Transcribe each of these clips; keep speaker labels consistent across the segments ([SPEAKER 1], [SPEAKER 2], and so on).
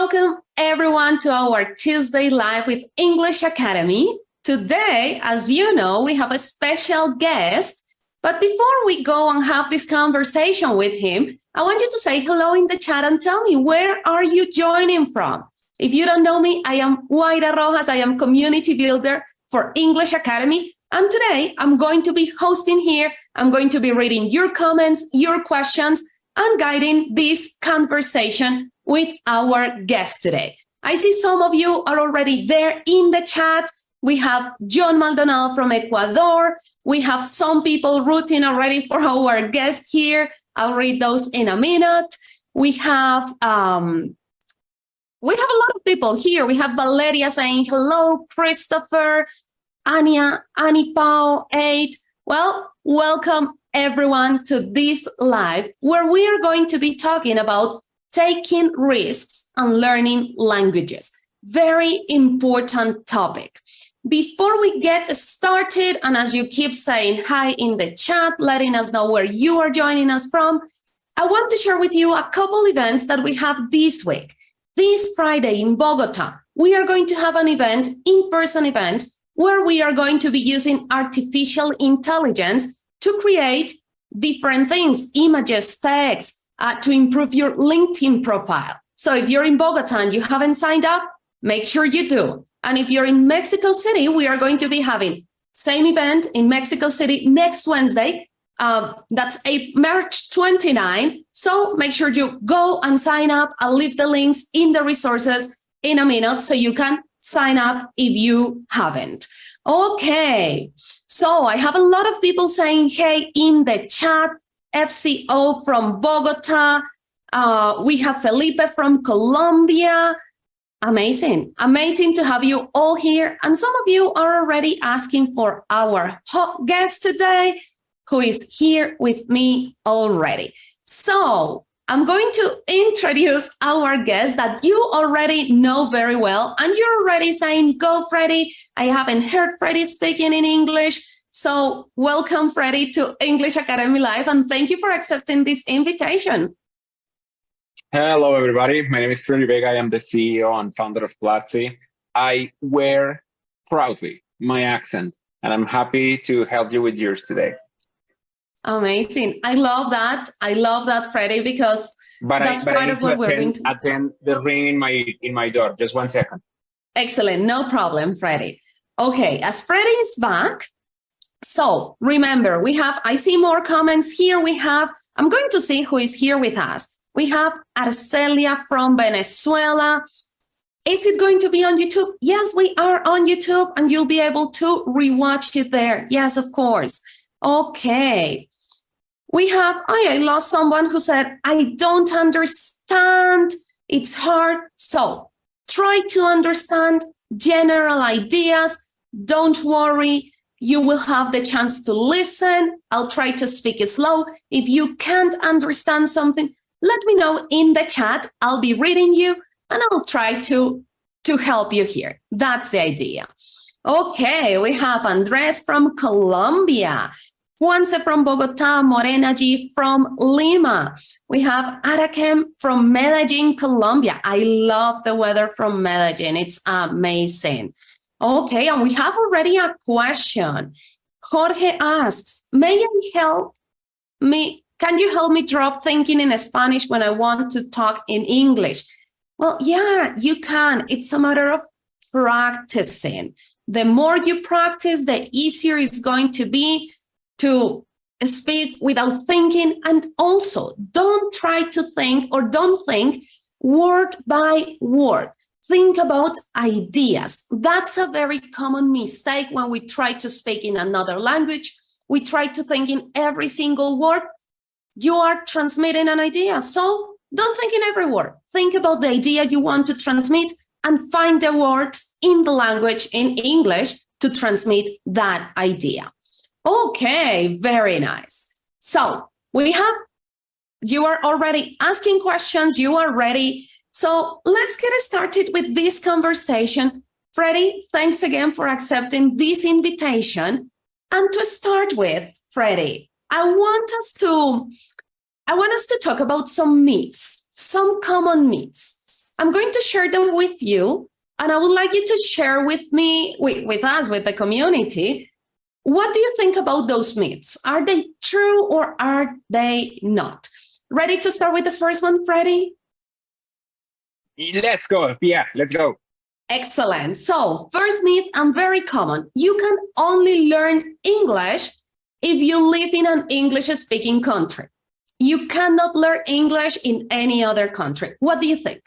[SPEAKER 1] welcome everyone to our Tuesday Live with English Academy. Today, as you know, we have a special guest. But before we go and have this conversation with him, I want you to say hello in the chat and tell me, where are you joining from? If you don't know me, I am Guaira Rojas. I am community builder for English Academy. And today I'm going to be hosting here. I'm going to be reading your comments, your questions, and guiding this conversation with our guest today. I see some of you are already there in the chat. We have John Maldonado from Ecuador. We have some people rooting already for our guest here. I'll read those in a minute. We have a lot of people here. We have Valeria saying hello, Christopher, Anya, Annie Pao, 8. Well, welcome everyone to this live where we are going to be talking about taking risks and learning languages. Very important topic. Before we get started, and as you keep saying hi in the chat, letting us know where you are joining us from, I want to share with you a couple events that we have this week. This Friday in Bogota, we are going to have an event, in-person event, where we are going to be using artificial intelligence to create different things, images, text, to improve your LinkedIn profile. So if you're in Bogota and you haven't signed up, make sure you do. And if you're in Mexico City, we are going to be having same event in Mexico City next Wednesday. That's March 29. So make sure you go and sign up. I'll leave the links in the resources in a minute so you can sign up if you haven't. Okay, so I have a lot of people saying, hey, in the chat, FCO from Bogota. We have Felipe from Colombia. Amazing. Amazing to have you all here. And some of you are already asking for our hot guest today, who is here with me already. So I'm going to introduce our guest that you already know very well. And you're already saying, go, Freddy. I haven't heard Freddy speaking in English. So welcome, Freddy, to English Academy Live. And thank you for accepting this invitation.
[SPEAKER 2] Hello, everybody. My name is Freddy Vega. I am the CEO and founder of Platzi. I wear proudly my accent, and I'm happy to help you with yours today.
[SPEAKER 1] Amazing. I love that. I love that, Freddy, because that's part of what we're going to
[SPEAKER 2] attend the ring in my door. Just 1 second.
[SPEAKER 1] Excellent. No problem, Freddy. Okay, as Freddy is back, so remember, I see more comments here. I'm going to see who is here with us. We have Arcelia from Venezuela. Is it going to be on YouTube? Yes, we are on YouTube, and you'll be able to rewatch it there. Yes, of course. Okay. We have, I lost someone who said, I don't understand. It's hard. So try to understand general ideas. Don't worry. You will have the chance to listen. I'll try to speak slow. If you can't understand something, let me know in the chat. I'll be reading you and I'll try to help you here. That's the idea. Okay, we have Andres from Colombia, Juanse from Bogota, Morena G from Lima. We have Arakem from Medellin, Colombia. I love the weather from Medellin. It's amazing. Okay, and we have already a question. Jorge asks, can you help me drop thinking in Spanish when I want to talk in English? Well, yeah, you can. It's a matter of practicing. The more you practice, the easier it's going to be to speak without thinking. And also, don't try to think or don't think word by word. Think about ideas. That's a very common mistake when we try to speak in another language. We try to think in every single word. You are transmitting an idea. So don't think in every word. Think about the idea you want to transmit and find the words in the language in English to transmit that idea. Okay, very nice. So you are already asking questions. You are ready. So let's get started with this conversation. Freddy, thanks again for accepting this invitation. And to start with, Freddy, I want us to talk about some myths, some common myths. I'm going to share them with you, and I would like you to share with me, with us, with the community. What do you think about those myths? Are they true or are they not? Ready to start with the first one, Freddy?
[SPEAKER 2] Let's go. Yeah, let's go.
[SPEAKER 1] Excellent. So first myth, and very common, you can only learn English if you live in an English-speaking country. You cannot learn English in any other country. What do you think?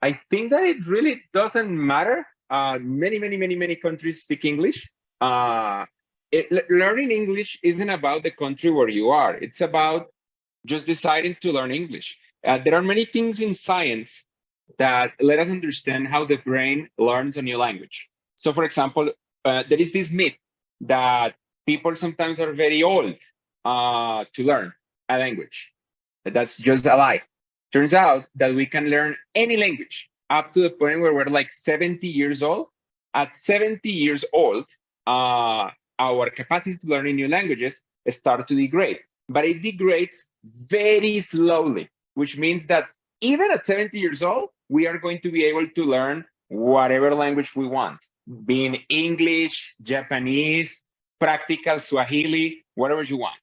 [SPEAKER 2] I think that it really doesn't matter. Many countries speak English. Learning English isn't about the country where you are. It's about just deciding to learn English. There are many things in science that let us understand how the brain learns a new language. So, for example, there is this myth that people sometimes are very old to learn a language. That's just a lie. Turns out that we can learn any language up to the point where we're like 70 years old. At 70 years old, our capacity to learn new languages start to degrade, but it degrades very slowly, which means that even at 70 years old, we are going to be able to learn whatever language we want, being English, Japanese, practical Swahili, whatever you want.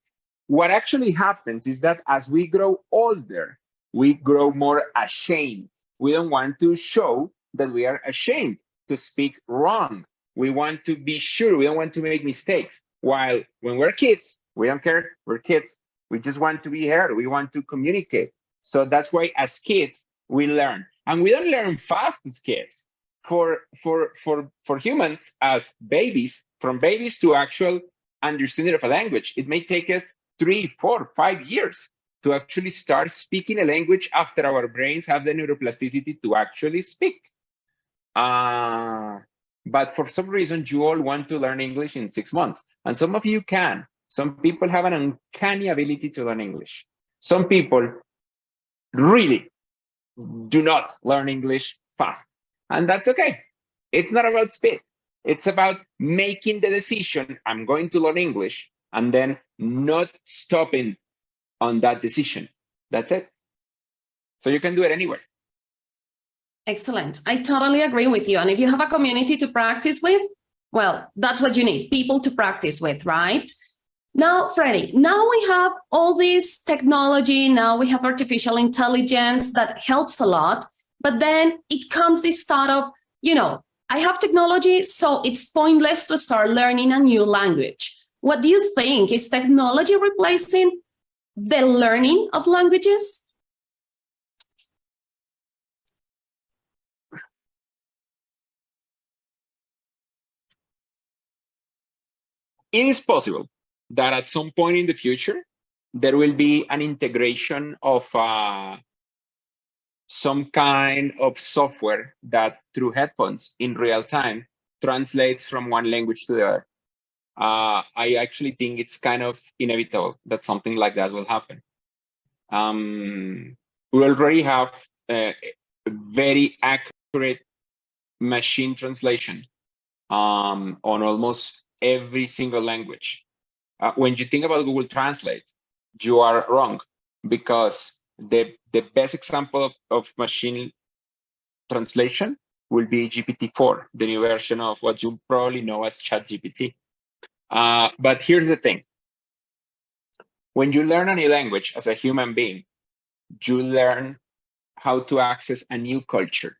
[SPEAKER 2] What actually happens is that as we grow older, we grow more ashamed. We don't want to show that we are ashamed to speak wrong. We want to be sure. We don't want to make mistakes. While when we're kids, we don't care. We're kids. We just want to be heard. We want to communicate. So that's why as kids, we learn. And we don't learn fast as kids. For humans, as babies, from babies to actual understanding of a language, it may take us 3, 4, 5 years to actually start speaking a language after our brains have the neuroplasticity to actually speak. But for some reason, you all want to learn English in 6 months. And some of you can. Some people have an uncanny ability to learn English. Some people really do not learn English fast. And that's okay. It's not about speed. It's about making the decision, I'm going to learn English, and then not stopping on that decision. That's it. So you can do it anywhere.
[SPEAKER 1] Excellent. I totally agree with you. And if you have a community to practice with, well, that's what you need, people to practice with, right? Now, Freddy, now we have all this technology. Now we have artificial intelligence that helps a lot. But then it comes this thought of, I have technology, so it's pointless to start learning a new language. What do you think? Is technology replacing the learning of languages?
[SPEAKER 2] It is possible that at some point in the future, there will be an integration of some kind of software that through headphones in real time translates from one language to the other. I actually think it's kind of inevitable that something like that will happen. We already have very accurate machine translation on almost every single language. When you think about Google Translate, you are wrong, because the best example of machine translation will be GPT-4, the new version of what you probably know as ChatGPT. But here's the thing. When you learn a new language as a human being, you learn how to access a new culture.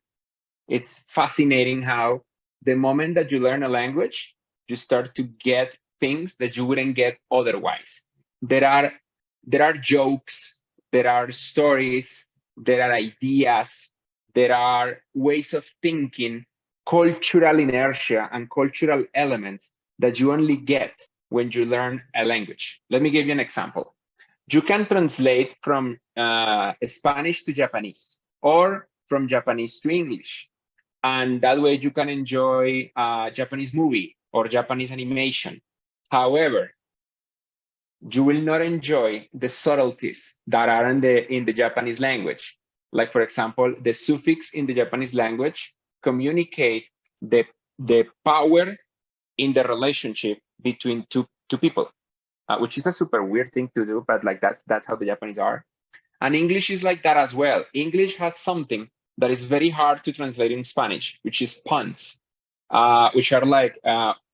[SPEAKER 2] It's fascinating how the moment that you learn a language, you start to get things that you wouldn't get otherwise. There are jokes, there are stories, there are ideas, there are ways of thinking, cultural inertia and cultural elements that you only get when you learn a language. Let me give you an example. You can translate from Spanish to Japanese or from Japanese to English. And that way you can enjoy a Japanese movie or Japanese animation. However, you will not enjoy the subtleties that are in the Japanese language. Like, for example, the suffix in the Japanese language communicate the power in the relationship between two people, which is a super weird thing to do, but like that's how the Japanese are. And English is like that as well. English has something that is very hard to translate in Spanish, which is puns, which are like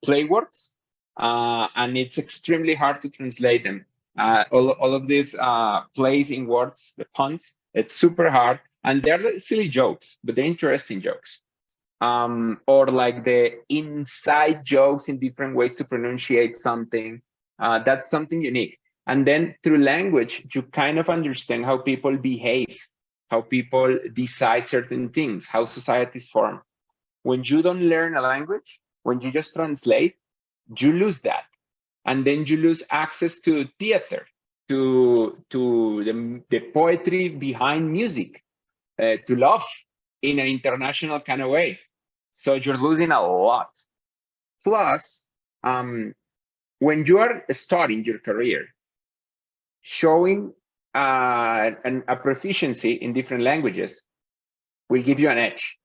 [SPEAKER 2] play words, and it's extremely hard to translate them. All of these plays in words, the puns, it's super hard, and they're like silly jokes, but they're interesting jokes. Or like the inside jokes in different ways to pronunciate something. That's something unique. And then through language, you kind of understand how people behave, how people decide certain things, how societies form. When you don't learn a language, when you just translate, you lose that. And then you lose access to theater, to the poetry behind music, to love in an international kind of way. So you're losing a lot. Plus, when you are starting your career, showing a proficiency in different languages will give you an edge.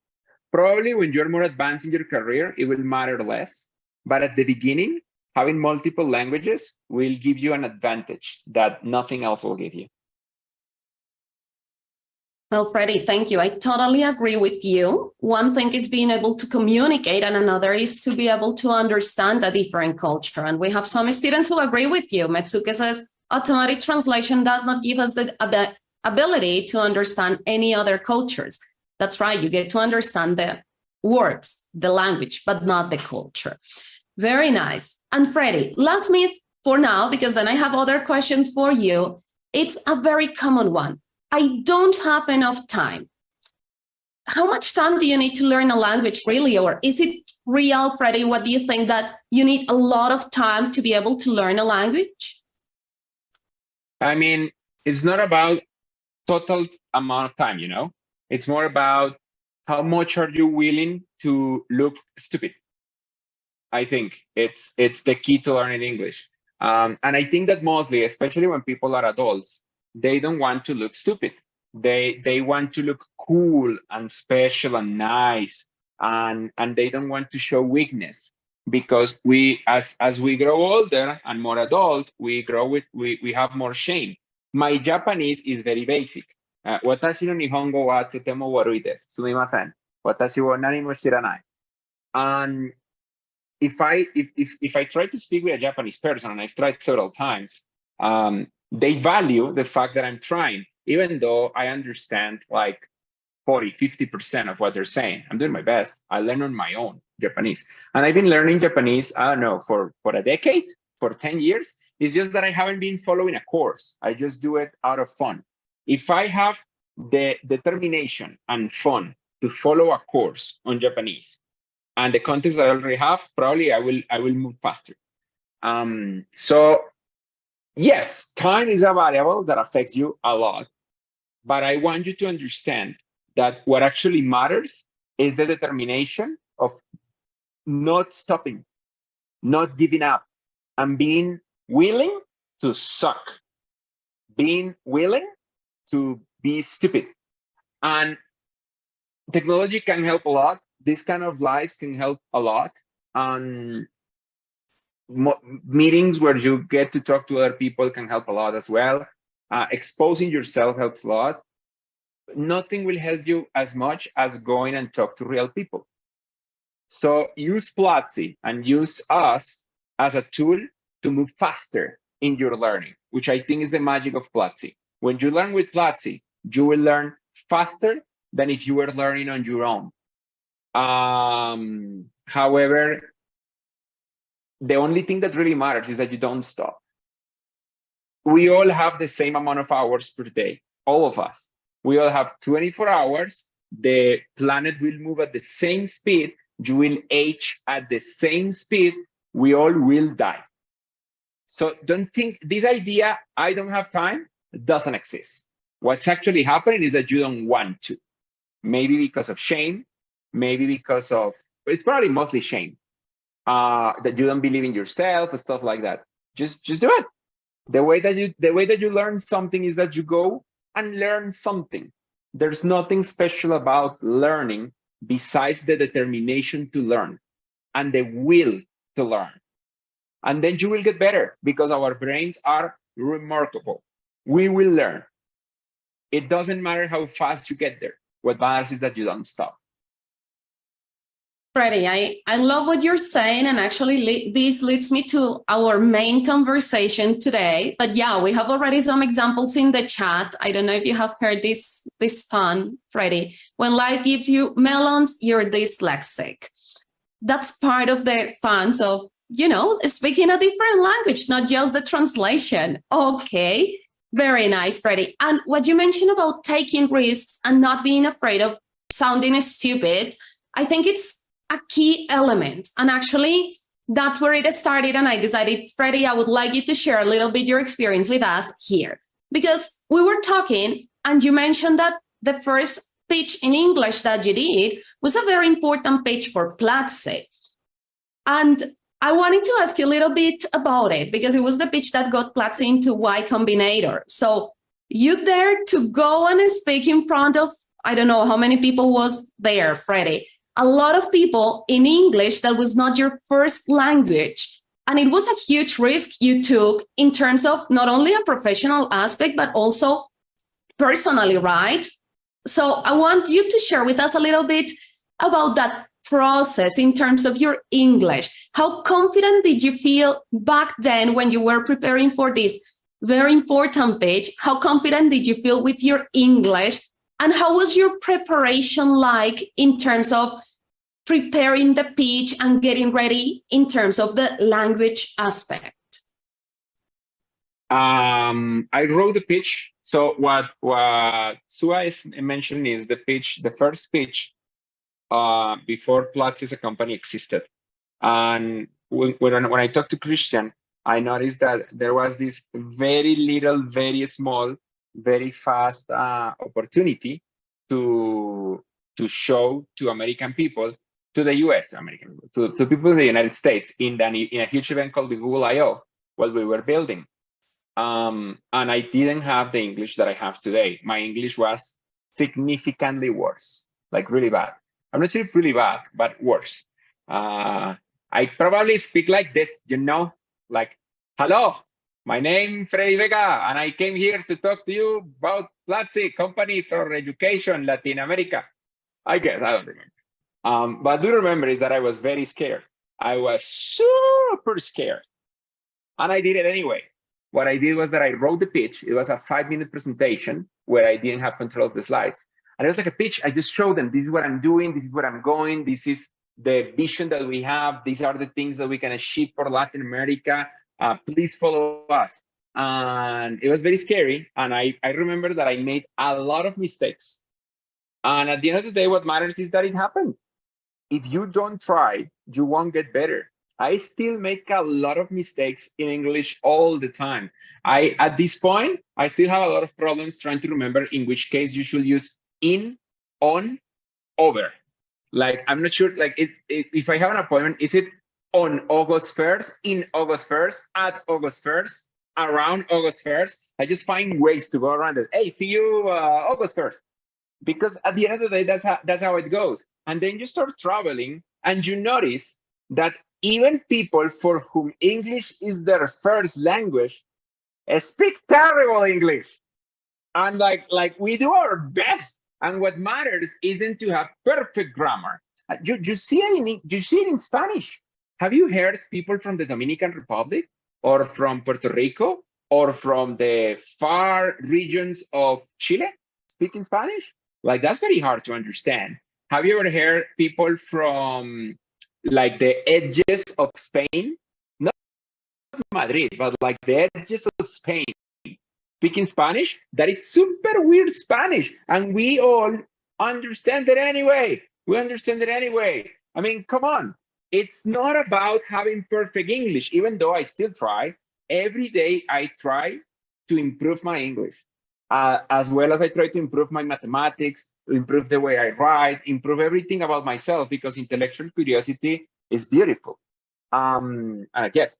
[SPEAKER 2] Probably when you're more advanced in your career, it will matter less. But at the beginning, having multiple languages will give you an advantage that nothing else will give you.
[SPEAKER 1] Well, Freddy, thank you. I totally agree with you. One thing is being able to communicate, and another is to be able to understand a different culture. And we have some students who agree with you. Metsuke says, automatic translation does not give us the ability to understand any other cultures. That's right. You get to understand the words, the language, but not the culture. Very nice. And Freddy, last myth for now, because then I have other questions for you. It's a very common one. I don't have enough time. How much time do you need to learn a language, really? Or is it real, Freddy? What do you think, that you need a lot of time to be able to learn a language?
[SPEAKER 2] I mean, it's not about total amount of time, you know? It's more about how much are you willing to look stupid. I think it's the key to learning English. And I think that mostly, especially when people are adults, they don't want to look stupid. They want to look cool and special and nice, and they don't want to show weakness, because we, as we grow older and more adult, we have more shame. My Japanese is very basic. Watashi no Nihongo wa totemo warui desu. Sumimasen. Watashi wa nani mo shiranai. And if I try to speak with a Japanese person, and I've tried several times, they value the fact that I'm trying, even though I understand like 40–50% of what they're saying. I'm doing my best. I learn on my own Japanese. And I've been learning Japanese, I don't know, for a decade, for 10 years. It's just that I haven't been following a course. I just do it out of fun. If I have the determination and fun to follow a course on Japanese, and the context that I already have, probably I will move faster. So yes, time is a variable that affects you a lot, but I want you to understand that what actually matters is the determination of not stopping, not giving up, and being willing to suck, being willing to be stupid. And technology can help a lot. This kind of lives can help a lot. Meetings where you get to talk to other people can help a lot as well. Exposing yourself helps a lot. Nothing will help you as much as going and talk to real people. So use Platzi and use us as a tool to move faster in your learning, which I think is the magic of Platzi. When you learn with Platzi, you will learn faster than if you were learning on your own. However, the only thing that really matters is that you don't stop. We all have the same amount of hours per day, all of us. We all have 24 hours. The planet will move at the same speed. You will age at the same speed. We all will die. So don't think this idea, I don't have time, doesn't exist. What's actually happening is that you don't want to. Maybe because of shame, maybe because of, it's probably mostly shame. That you don't believe in yourself, stuff like that. Just do it. The way that you learn something is that you go and learn something. There's nothing special about learning besides the determination to learn and the will to learn. And then you will get better, because our brains are remarkable. We will learn. It doesn't matter how fast you get there. What matters is that you don't stop.
[SPEAKER 1] Freddy, I love what you're saying, and actually this leads me to our main conversation today. But yeah, we have already some examples in the chat. I don't know if you have heard this fun, Freddy. When life gives you melons, you're dyslexic. That's part of the fun. So, you know, speaking a different language, not just the translation. Okay, very nice, Freddy. And what you mentioned about taking risks and not being afraid of sounding stupid, I think it's a key element. And actually, that's where it started. And I decided, Freddy, I would like you to share a little bit your experience with us here. Because we were talking, and you mentioned that the first pitch in English that you did was a very important pitch for Platzi. And I wanted to ask you a little bit about it, because it was the pitch that got Platzi into Y Combinator. So you dared to go and speak in front of, I don't know how many people was there, Freddy. A lot of people in English that was not your first language. And it was a huge risk you took in terms of not only a professional aspect, but also personally, right? So I want you to share with us a little bit about that process in terms of your English. How confident did you feel back then when you were preparing for this very important pitch? How confident did you feel with your English? And how was your preparation like in terms of preparing the pitch and getting ready in terms of the language aspect?
[SPEAKER 2] I wrote the pitch. So what Sua is mentioning is the pitch, the first pitch before Platzi as a company existed. And when I talked to Christian, I noticed that there was this very little, very small, very fast opportunity to show to American people, to the US, American people, to people in the United States in a huge event called the Google I/O, what we were building. And I didn't have the English that I have today. My English was significantly worse, like really bad. I'm not sure if really bad, but worse. I probably speak like this, you know, like, hello, my name is Freddy Vega, and I came here to talk to you about Platzi, company for education, Latin America. I guess, I don't remember. But I do remember is that I was very scared. I was super scared. And I did it anyway. What I did was that I wrote the pitch. It was a 5-minute presentation where I didn't have control of the slides. And it was like a pitch. I just showed them, this is what I'm doing, this is where I'm going, this is the vision that we have, these are the things that we can achieve for Latin America. Please follow us. And it was very scary. And I remember that I made a lot of mistakes. And at the end of the day, what matters is that it happened. If you don't try, you won't get better. I still make a lot of mistakes in English all the time. At this point, I still have a lot of problems trying to remember in which case you should use in, on, over. Like, I'm not sure, like, if I have an appointment, is it on August 1st, in August 1st, at August 1st, around August 1st? I just find ways to go around it. Hey, see you August 1st. Because at the end of the day, that's how it goes. And then you start traveling and you notice that even people for whom English is their first language speak terrible English. And like we do our best. And what matters isn't to have perfect grammar. You see it in Spanish. Have you heard people from the Dominican Republic or from Puerto Rico or from the far regions of Chile speaking Spanish? Like, that's very hard to understand. Have you ever heard people from like the edges of Spain? Not Madrid, but like the edges of Spain speaking Spanish? That is super weird Spanish. And we all understand it anyway. We understand it anyway. I mean, come on. It's not about having perfect English, even though I still try. Every day I try to improve my English. As well as I try to improve my mathematics, improve the way I write, improve everything about myself, because intellectual curiosity is beautiful. Yes,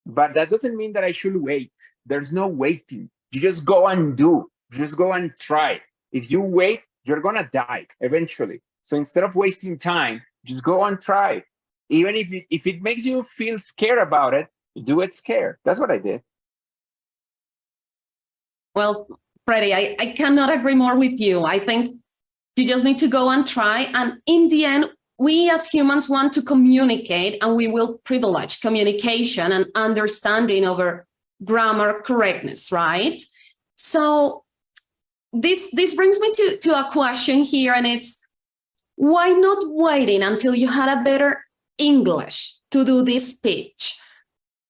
[SPEAKER 2] but that doesn't mean that I should wait. There's no waiting. You just go and do. You just go and try. If you wait, you're gonna die eventually. So instead of wasting time, just go and try. Even if it makes you feel scared about it, do it scared. That's what I did.
[SPEAKER 1] Well, Freddy, I cannot agree more with you. I think you just need to go and try. And in the end, we as humans want to communicate, and we will privilege communication and understanding over grammar correctness, right? So this brings me to a question here, and it's, why not waiting until you had a better English to do this speech?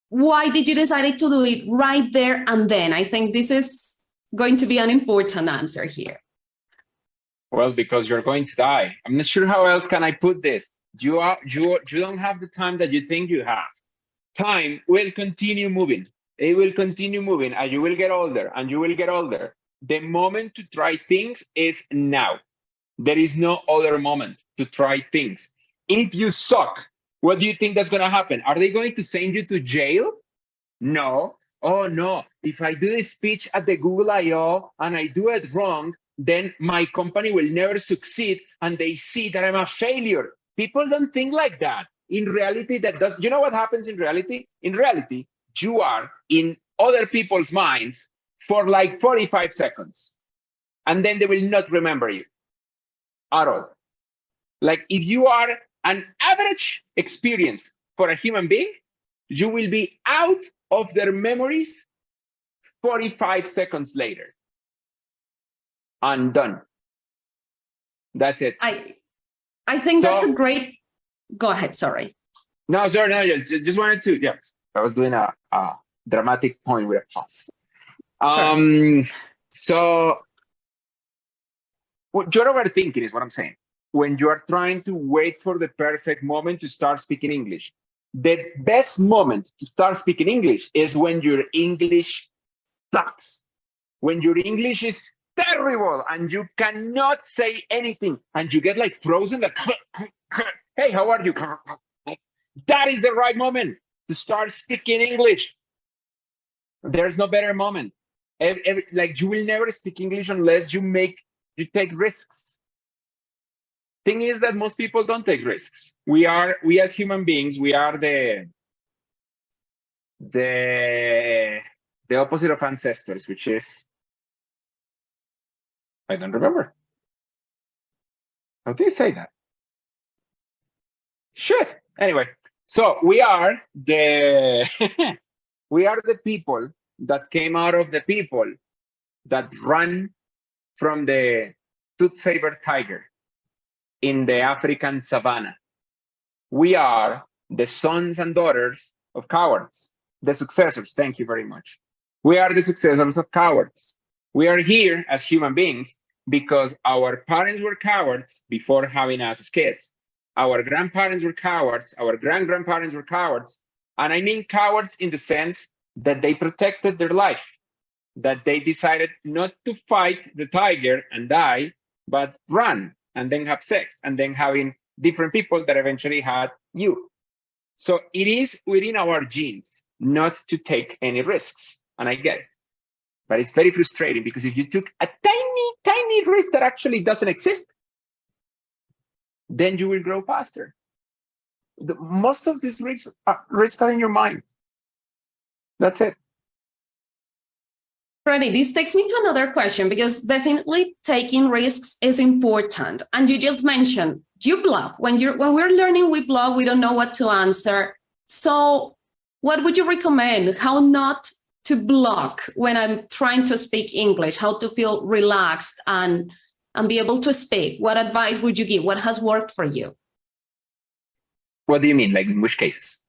[SPEAKER 1] Why did you decide to do it right there and then? I think this is going to be an important answer here.
[SPEAKER 2] Well, because you're going to die. I'm not sure how else can I put this. You don't have the time that you think you have. Time will continue moving. It will continue moving, and you will get older, and you will get older. The moment to try things is now. There is no other moment to try things. If you suck, what do you think that's going to happen? Are they going to send you to jail? No. Oh, no. If I do this speech at the Google I/O and I do it wrong, then my company will never succeed, and they see that I'm a failure. People don't think like that. In reality, you know what happens in reality? In reality, you are in other people's minds for like 45 seconds, and then they will not remember you at all. Like, if you are an average experience for a human being, you will be out of their memories 45 seconds later. And done. That's it.
[SPEAKER 1] I think that's a great. Go ahead. Sorry.
[SPEAKER 2] No, sorry. No, just wanted to. Yeah, I was doing a dramatic point with a pause. So what you're overthinking is what I'm saying. When you are trying to wait for the perfect moment to start speaking English, the best moment to start speaking English is when your English sucks. When your English is terrible and you cannot say anything and you get like frozen, like, hey, how are you? That is the right moment to start speaking English. There's no better moment. Like, you will never speak English unless you take risks. Thing is that most people don't take risks. We as human beings, we are the opposite of ancestors, which is, I don't remember. How do you say that? Shit. Anyway, so we are the people that came out of the people that run from the tooth saber tiger in the African savannah. We are the sons and daughters of cowards, the successors. Thank you very much. We are the successors of cowards. We are here as human beings because our parents were cowards before having us as kids. Our grandparents were cowards. Our grandparents were cowards. And I mean cowards in the sense that they protected their life, that they decided not to fight the tiger and die, but run and then have sex and then having different people that eventually had you. So it is within our genes not to take any risks. And I get it. But it's very frustrating because if you took a tiny, tiny risk that actually doesn't exist, then you will grow faster. Most of these risks are in your mind. That's it.
[SPEAKER 1] Freddy, this takes me to another question, because definitely taking risks is important. And you just mentioned you blog. When we're learning, we blog, we don't know what to answer. So what would you recommend? How not to block when I'm trying to speak English, how to feel relaxed and be able to speak? What advice would you give? What has worked for you?
[SPEAKER 2] What do you mean? Like, in which cases?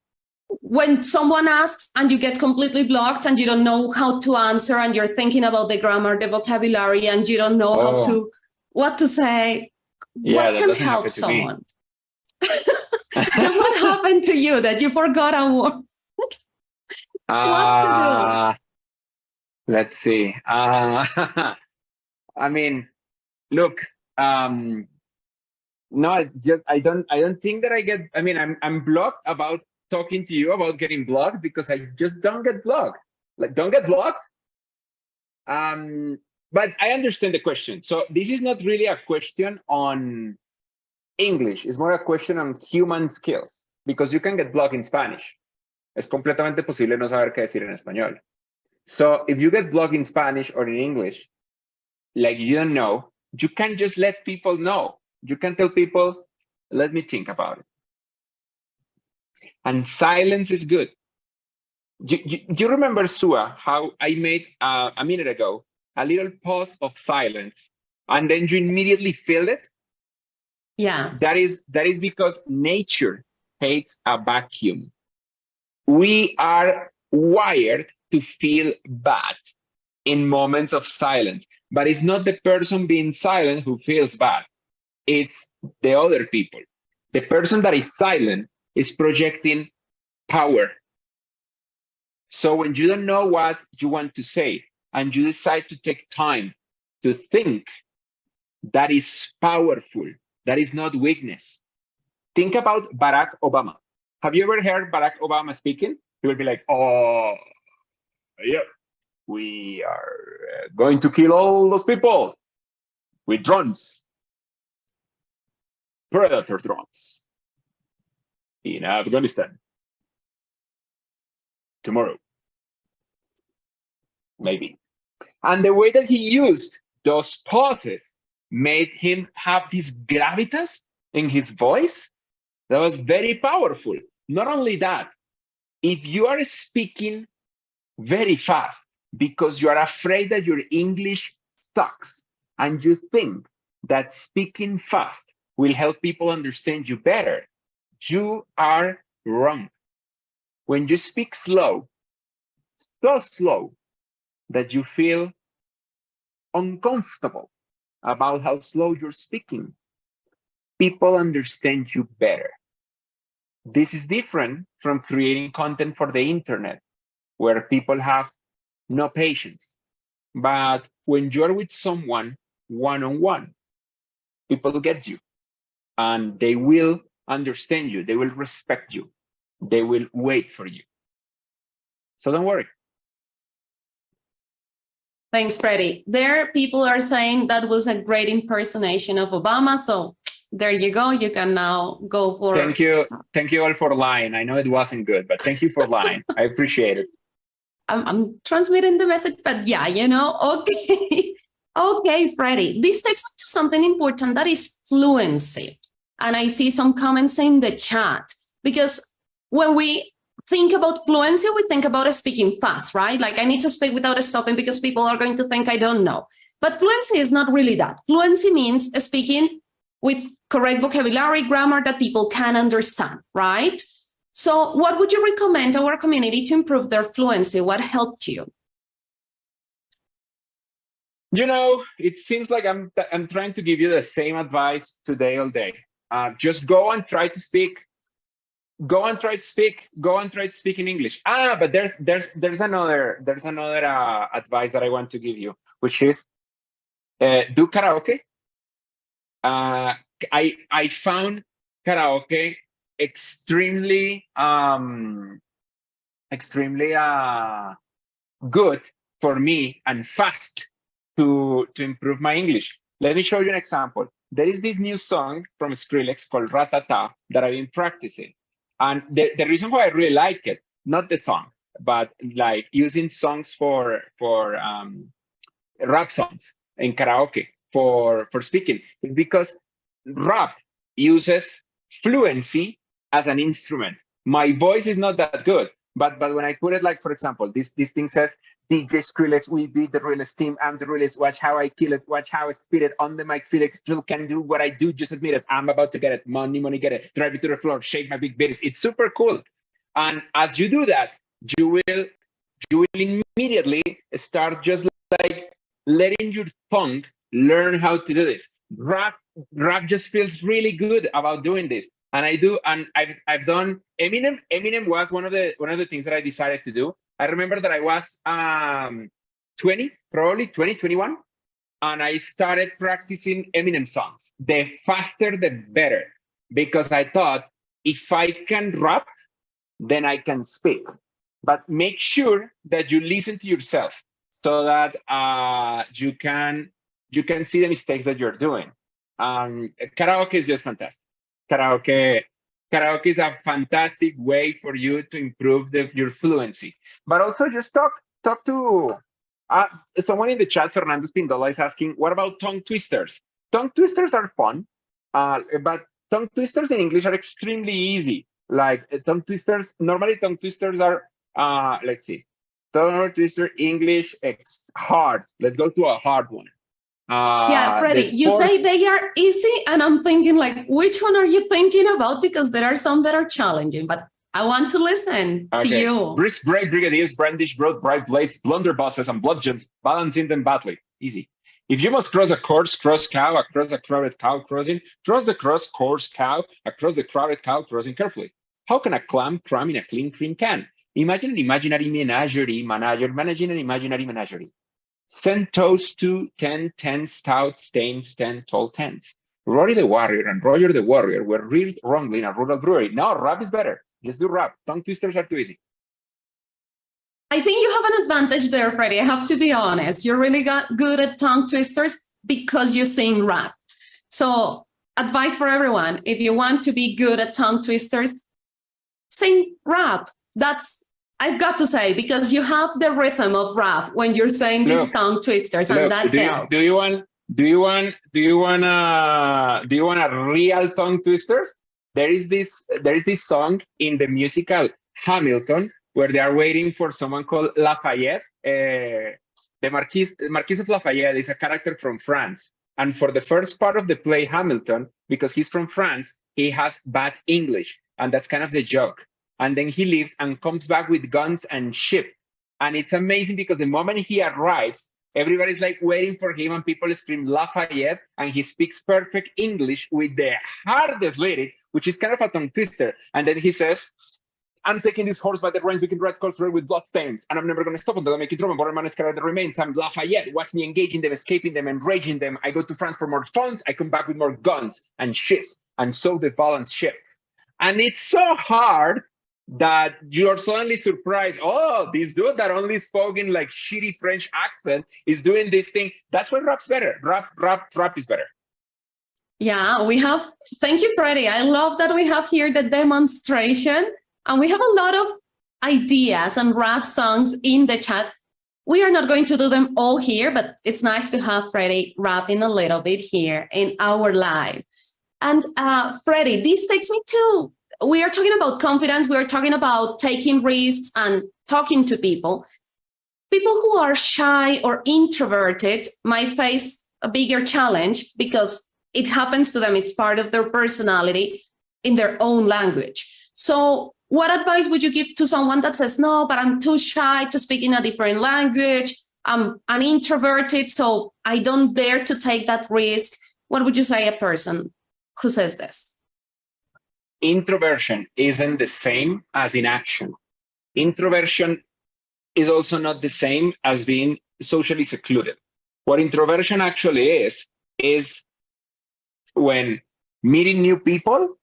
[SPEAKER 1] When someone asks and you get completely blocked and you don't know how to answer and you're thinking about the grammar, the vocabulary, and you don't know what to say,
[SPEAKER 2] yeah,
[SPEAKER 1] what can help someone? Just what happened to you that you forgot a word? What to
[SPEAKER 2] do? Let's see. I mean, look, no, I don't think that I get, I mean, I'm blocked about talking to you about getting blocked because I just don't get blocked. Like, don't get blocked. But I understand the question. So this is not really a question on English. It's more a question on human skills, because you can get blocked in Spanish. Es completamente posible no saber qué decir en español. So if you get blocked in Spanish or in English, like you don't know, you can't just let people know. You can tell people, let me think about it. And silence is good. You remember, Sua, how I made a minute ago a little pause of silence, and then you immediately feel it?
[SPEAKER 1] Yeah.
[SPEAKER 2] That is because nature hates a vacuum. We are wired to feel bad in moments of silence, but it's not the person being silent who feels bad. It's the other people. The person that is silent is projecting power. So when you don't know what you want to say and you decide to take time to think, that is powerful. That is not weakness. Think about Barack Obama. Have you ever heard Barack Obama speaking? He will be like, oh, yeah, we are going to kill all those people with drones, predator drones in Afghanistan. Tomorrow, maybe. And the way that he used those pauses made him have this gravitas in his voice that was very powerful. Not only that, if you are speaking very fast because you are afraid that your English sucks and you think that speaking fast will help people understand you better, you are wrong. When you speak slow, so slow that you feel uncomfortable about how slow you're speaking, people understand you better. This is different from creating content for the internet, where people have no patience. But when you're with someone one-on-one, people get you and they will understand you. They will respect you. They will wait for you. So don't worry.
[SPEAKER 1] Thanks, Freddy. There, people are saying that was a great impersonation of Obama. So there you go. You can now go for.
[SPEAKER 2] Thank you. Thank you all for lying. I know it wasn't good, but thank you for lying. I appreciate it.
[SPEAKER 1] I'm transmitting the message, but yeah, you know, okay. Okay, Freddy. This takes me to something important, that is fluency. And I see some comments in the chat, because when we think about fluency, we think about speaking fast, right? Like I need to speak without stopping because people are going to think I don't know. But fluency is not really that. Fluency means speaking with correct vocabulary, grammar that people can understand, right? So what would you recommend our community to improve their fluency? What helped you?
[SPEAKER 2] You know, it seems like I'm trying to give you the same advice today all day. Just go and try to speak. Go and try to speak. Go and try to speak in English. But there's another advice that I want to give you, which is do karaoke. I found karaoke extremely good for me and fast to improve my English. Let me show you an example. There is this new song from Skrillex called Ratata that I've been practicing. And the reason why I really like it, not the song, but like using songs for rap songs in karaoke for speaking, is because rap uses fluency as an instrument. My voice is not that good, but when I put it, like, for example, this thing says, DJ Skrillex, we beat the realest team. I'm the realest. Watch how I kill it. Watch how I spit it on the mic. Feel it. You can do what I do. Just admit it. I'm about to get it. Money, get it. Drive it to the floor. Shake my big bitties. It's super cool. And as you do that, you will immediately start just like letting your tongue learn how to do this. Rap just feels really good about doing this. And I do, and I've done Eminem. Eminem was one of the things that I decided to do. I remember that I was 20, probably 21, and I started practicing Eminem songs. The faster, the better, because I thought if I can rap, then I can speak. But make sure that you listen to yourself so that you can see the mistakes that you're doing. Karaoke is just fantastic. Karaoke is a fantastic way for you to improve your fluency. But also just talk to Uh, Someone in the chat, Fernando Spindola, is asking, what about tongue twisters? Tongue twisters are fun, but tongue twisters in English are extremely easy. Like tongue twisters, normally tongue twisters are, let's see, tongue twister English hard. Let's go to a hard one.
[SPEAKER 1] Yeah, Freddy, you say they are easy, and I'm thinking like, which one are you thinking about? Because there are some that are challenging, but I want to listen to you.
[SPEAKER 2] Brisk break, brigadiers, brandish, broad, bright blades, blunderbusses, and bludgeons, balancing them badly. Easy. If you must cross a course, cross cow, across a crowded cow crossing, cross the course cow, across the crowded cow crossing carefully. How can a clam cram in a clean cream can? Imagine an imaginary menagerie, managing an imaginary menagerie. Send toast to 10 stout stains, 10 tall tents. Rory the warrior and Roger the warrior were reared wrongly in a rural brewery. Now rap is better. Just do rap. Tongue twisters are too easy.
[SPEAKER 1] I think you have an advantage there, Freddy. I have to be honest. You're really good at tongue twisters because you sing rap. So advice for everyone, if you want to be good at tongue twisters, sing rap. That's, I've got to say, because you have the rhythm of rap when you're saying these tongue twisters, and that helps.
[SPEAKER 2] Do you want a real tongue twisters? There is this song in the musical Hamilton where they are waiting for someone called Lafayette. The Marquis of Lafayette is a character from France, and for the first part of the play Hamilton, because he's from France, he has bad English, and that's kind of the joke. And then he leaves and comes back with guns and ships. And it's amazing because the moment he arrives, everybody's like waiting for him and people scream Lafayette, and he speaks perfect English with the hardest lyric, which is kind of a tongue twister. And then he says, I'm taking this horse by the reins, we can red coats red with blood stains, and I'm never going to stop until I make it Roman. Borderman is carried the remains. I'm Lafayette. Watch me engaging them, escaping them, enraging them. I go to France for more funds. I come back with more guns and ships, and so the balance shift. And it's so hard that you're suddenly surprised, oh, this dude that only spoke in like shitty French accent is doing this thing. That's why rap's better. Rap is better.
[SPEAKER 1] Yeah, we have, thank you, Freddy. I love that we have here the demonstration, and we have a lot of ideas and rap songs in the chat. We are not going to do them all here, but it's nice to have Freddy rapping a little bit here in our live. And Freddy, this takes me to, we are talking about confidence. We are talking about taking risks and talking to people. People who are shy or introverted might face a bigger challenge because it happens to them. It's part of their personality in their own language. So what advice would you give to someone that says, no, but I'm too shy to speak in a different language. I'm an introverted, so I don't dare to take that risk. What would you say a person who says this?
[SPEAKER 2] Introversion isn't the same as inaction. Introversion is also not the same as being socially secluded. What introversion actually is when meeting new people,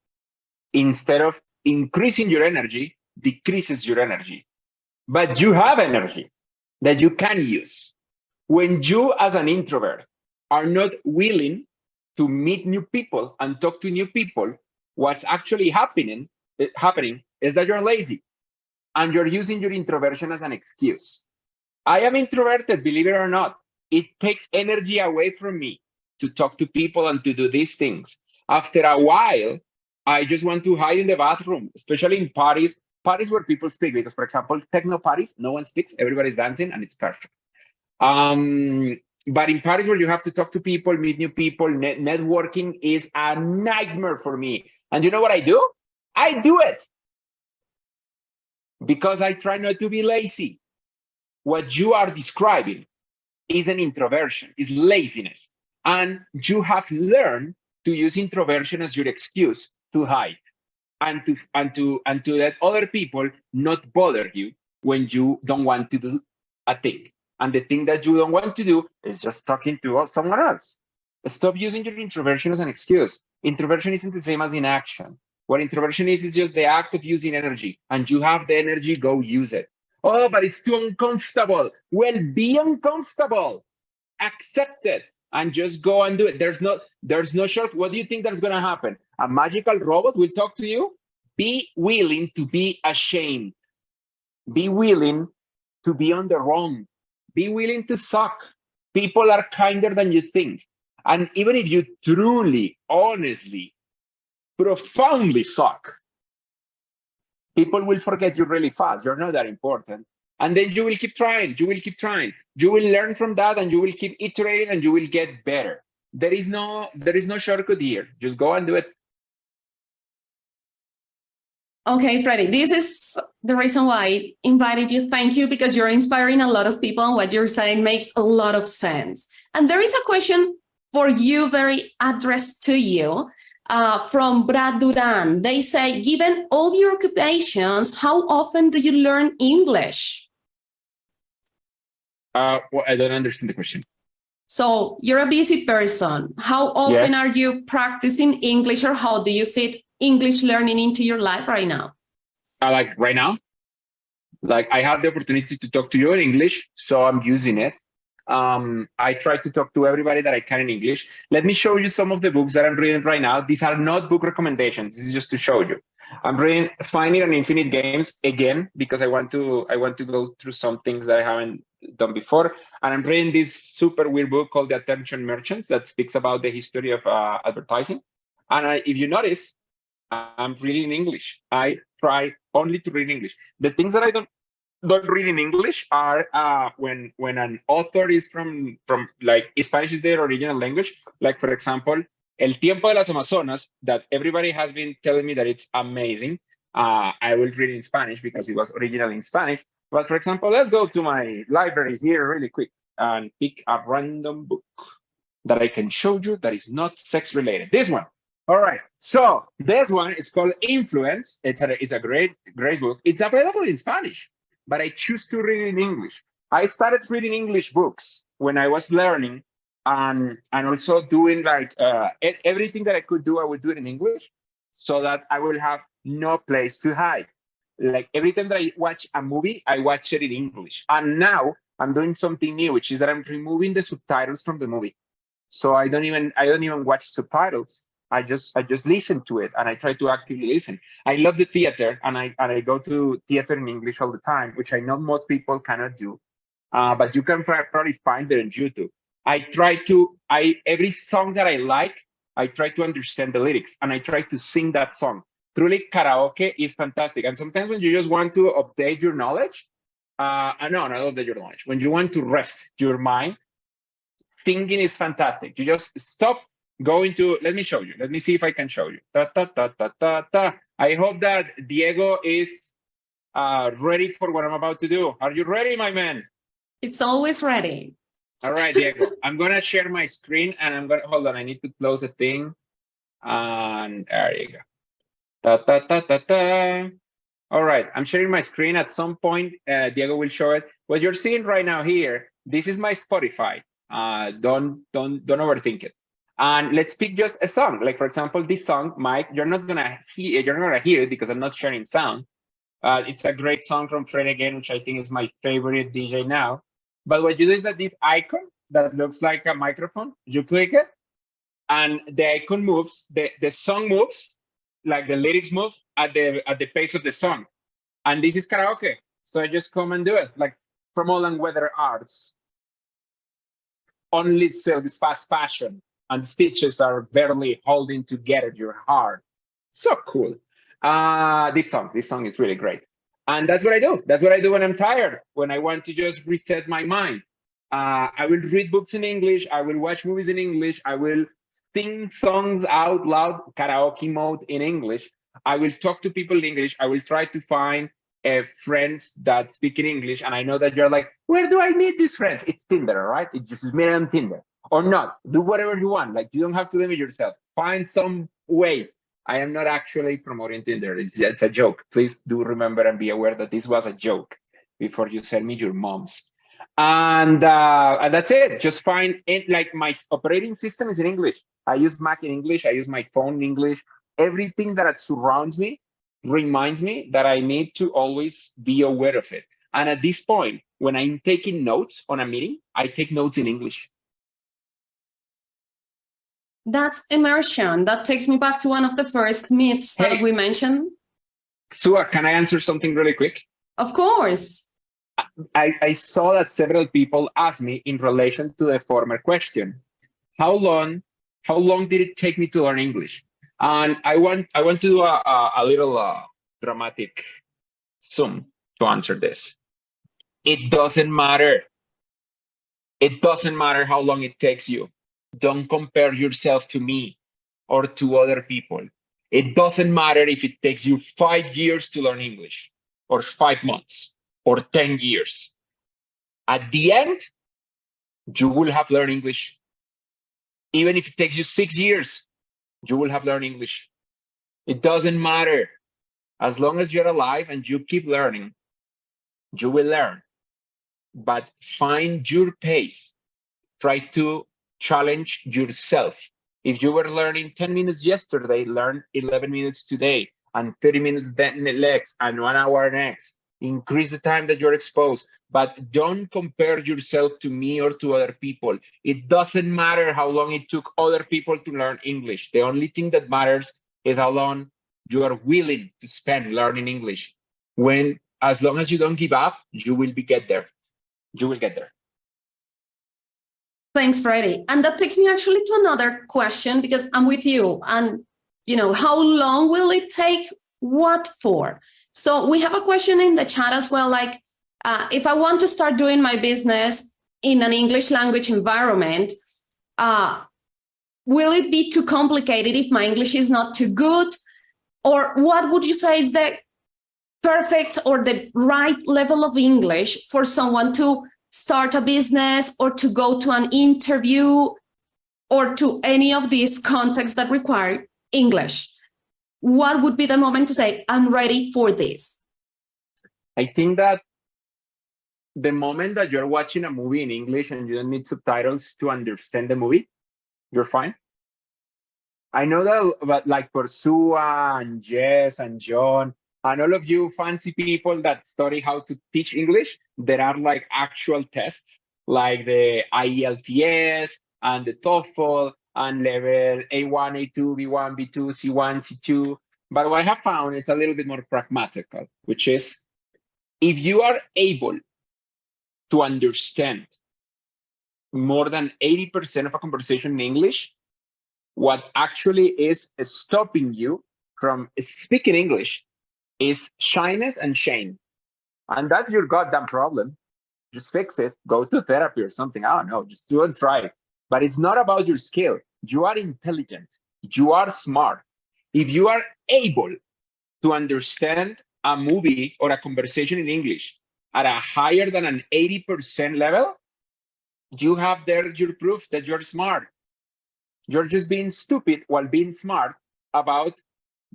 [SPEAKER 2] instead of increasing your energy, decreases your energy. But you have energy that you can use. When you, as an introvert, are not willing to meet new people and talk to new people, what's actually happening is that you're lazy and you're using your introversion as an excuse. I am introverted, believe it or not. It takes energy away from me to talk to people and to do these things. After a while, I just want to hide in the bathroom, especially in parties where people speak, because for example, techno parties, no one speaks, everybody's dancing and it's perfect. But in parties where you have to talk to people, meet new people, networking is a nightmare for me. And you know what I do? I do it because I try not to be lazy. What you are describing is an introversion, is laziness. And you have learned to use introversion as your excuse to hide and to let other people not bother you when you don't want to do a thing. And the thing that you don't want to do is just talking to someone else. Stop using your introversion as an excuse. Introversion isn't the same as inaction. What introversion is just the act of using energy, and you have the energy, go use it. Oh, but it's too uncomfortable. Well, be uncomfortable. Accept it and just go and do it. There's no short. What do you think that's going to happen? A magical robot will talk to you? Be willing to be ashamed. Be willing to be on the wrong. Be willing to suck. People are kinder than you think. And even if you truly, honestly, profoundly suck, people will forget you really fast. You're not that important. And then you will keep trying. You will keep trying. You will learn from that, and you will keep iterating, and you will get better. There is no shortcut here. Just go and do it.
[SPEAKER 1] Okay, Freddy, this is the reason why I invited you. Thank you, because you're inspiring a lot of people, and what you're saying makes a lot of sense. And there is a question for you, very addressed to you, from Brad Duran. They say, given all your occupations, how often do you learn English?
[SPEAKER 2] Well, I don't understand the question.
[SPEAKER 1] So you're a busy person. How often
[SPEAKER 2] Yes.
[SPEAKER 1] are you practicing English, or how do you fit English learning into your life right now?
[SPEAKER 2] Like right now, like I have the opportunity to talk to you in English, so I'm using it. I try to talk to everybody that I can in English. Let me show you some of the books that I'm reading right now. These are not book recommendations. This is just to show you. I'm reading Finite and Infinite Games again, because I want to go through some things that I haven't done before. And I'm reading this super weird book called The Attention Merchants that speaks about the history of advertising. And if you notice, I'm reading in English. I try only to read English. The things that I don't read in English are when an author is from like Spanish is their original language. Like, for example, El Tiempo de las Amazonas, that everybody has been telling me that it's amazing. I will read in Spanish because it was originally in Spanish. But for example, let's go to my library here really quick and pick a random book that I can show you that is not sex related. This one. All right. So this one is called Influence. It's a great book. It's available in Spanish, but I choose to read it in English. I started reading English books when I was learning, and also doing like everything that I could do, I would do it in English, so that I will have no place to hide. Like every time that I watch a movie, I watch it in English. And now I'm doing something new, which is that I'm removing the subtitles from the movie. So I don't even watch subtitles. I just listen to it, and I try to actively listen. I love the theater, and I go to theater in English all the time, which I know most people cannot do. But you can probably find it on YouTube. Every song that I like, I try to understand the lyrics, and I try to sing that song. Truly, karaoke is fantastic. And sometimes when you just want to update your knowledge, no, not update your knowledge. When you want to rest your mind, singing is fantastic. You just stop going to, let me show you. Let me see if I can show you. Ta, ta, ta, ta, ta, ta. I hope that Diego is ready for what I'm about to do. Are you ready, my man?
[SPEAKER 1] It's always ready.
[SPEAKER 2] All right, Diego. I'm going to share my screen, and I'm going to, hold on, I need to close a thing. And there you go. Ta, ta, ta, ta, ta. All right, I'm sharing my screen. At some point, Diego will show it. What you're seeing right now here, this is my Spotify. Don't overthink it. And let's pick just a song. Like, for example, this song, Mike, you're not gonna hear it because I'm not sharing sound. It's a great song from Freddy Vega, which I think is my favorite DJ now. But what you do is that this icon that looks like a microphone, you click it, and the icon moves, the song moves, like the lyrics move at the pace of the song. And this is karaoke. So I just come and do it, like from All and Weather Arts. Only sells fast fashion, and stitches are barely holding together your heart. So cool. This song is really great. And that's what I do. That's what I do when I'm tired, when I want to just reset my mind. I will read books in English. I will watch movies in English. I will sing songs out loud, karaoke mode in English. I will talk to people in English. I will try to find friends that speak in English. And I know that you're like, where do I meet these friends? It's Tinder, right? It just is on Tinder. Or not. Do whatever you want. Like, you don't have to limit yourself. Find some way. I am not actually promoting Tinder. It's a joke. Please do remember and be aware that this was a joke before you send me your moms. And that's it. Just find it. Like, my operating system is in English. I use Mac in English. I use my phone in English. Everything that surrounds me reminds me that I need to always be aware of it. And at this point, when I'm taking notes on a meeting, I take notes in English.
[SPEAKER 1] That's immersion. That takes me back to one of the first myths that we mentioned.
[SPEAKER 2] Sua, can I answer something really quick?
[SPEAKER 1] Of course.
[SPEAKER 2] I saw that several people asked me in relation to the former question, how long did it take me to learn English? And I want to do a little dramatic zoom to answer this. It doesn't matter. It doesn't matter how long it takes you. Don't compare yourself to me or to other people. It doesn't matter if it takes you 5 years to learn English, or 5 months, or 10 years. At the end, you will have learned English. Even if it takes you 6 years, you will have learned English. It doesn't matter. As long as you're alive and you keep learning, you will learn. But find your pace. Try to challenge yourself. If you were learning 10 minutes yesterday, learn 11 minutes today, and 30 minutes next, and 1 hour next. Increase the time that you're exposed, but don't compare yourself to me or to other people. It doesn't matter how long it took other people to learn English. The only thing that matters is how long you are willing to spend learning English. As long as you don't give up, you will get there. You will get there.
[SPEAKER 1] Thanks, Freddy. And that takes me actually to another question, because I'm with you. And, how long will it take? What for? So we have a question in the chat as well, like, if I want to start doing my business in an English language environment, will it be too complicated if my English is not too good? Or what would you say is the perfect or the right level of English for someone to start a business or to go to an interview or to any of these contexts that require English? What would be the moment to say, I'm ready for this?
[SPEAKER 2] I think that the moment that you're watching a movie in English and you don't need subtitles to understand the movie, you're fine. I know that, but like for Sue and Jess and John and all of you fancy people that study how to teach English, there are like actual tests like the IELTS and the TOEFL and level A1, A2, B1, B2, C1, C2. But what I have found, it's a little bit more pragmatical, which is if you are able to understand more than 80% of a conversation in English, what actually is stopping you from speaking English is shyness and shame. And that's your goddamn problem. Just fix it. Go to therapy or something. I don't know. Just do it, try it. But it's not about your skill. You are intelligent. You are smart. If you are able to understand a movie or a conversation in English at a higher than an 80% level, you have there your proof that you're smart. You're just being stupid while being smart about